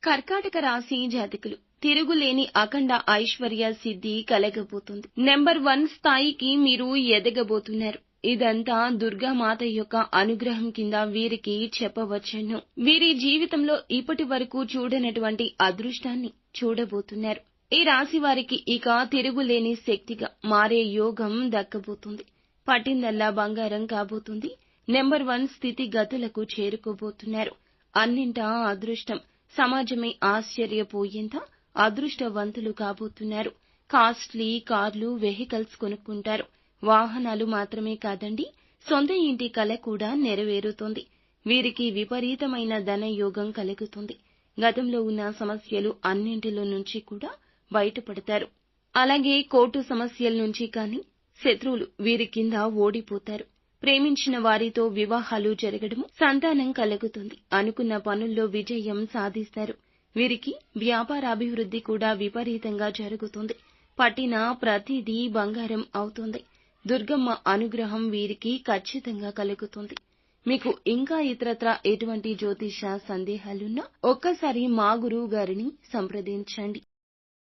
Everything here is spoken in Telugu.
కర్కాటక రాశి జాతకులు తిరుగులేని అఖండ ఐశ్వర్య సిద్ధి కలగబోతుంది. నెంబర్ 1 స్థాయికి మీరు ఎదగబోతున్నారు. ఇదంతా దుర్గామాత యొక్క అనుగ్రహం కింద వీరికి చెప్పవచ్చును. వీరి జీవితంలో ఇప్పటి వరకు చూడనటువంటి అదృష్టాన్ని చూడబోతున్నారు. ఈ రాశి వారికి ఇక తిరుగులేని శక్తిగా మారే యోగం దక్కబోతుంది. పట్టిందల్లా బంగారం కాబోతుంది. నెంబర్ 1 స్థితిగతులకు చేరుకోబోతున్నారు. అన్నింటా అదృష్టం. సమాజమే ఆశ్చర్యపోయేంత అదృష్టవంతులు కాబోతున్నారు. కాస్ట్లీ కార్లు, వెహికల్స్ కొనుక్కుంటారు. వాహనాలు మాత్రమే కాదండి, సొంత ఇంటి కల కూడా నెరవేరుతోంది. వీరికి విపరీతమైన ధనయోగం కలుగుతుంది. గతంలో ఉన్న సమస్యలు అన్నింటిలో నుంచి కూడా బయటపడతారు. అలాగే కోర్టు సమస్యల నుంచి కానీ శత్రువులు వీరి కింద ఓడిపోతారు. ప్రేమించిన వారితో వివాహాలు జరగడము, సంతానం కలుగుతుంది. అనుకున్న పనుల్లో విజయం సాధిస్తారు. వీరికి వ్యాపారాభివృద్ధి కూడా విపరీతంగా జరుగుతుంది. పట్టిన ప్రతిదీ బంగారం అవుతుంది. దుర్గమ్మ అనుగ్రహం వీరికి ఖచ్చితంగా కలుగుతుంది. మీకు ఇంకా ఇతరత్రా ఎటువంటి జ్యోతిష సందేహాలున్నా ఒక్కసారి మా గురువు గారిని సంప్రదించండి.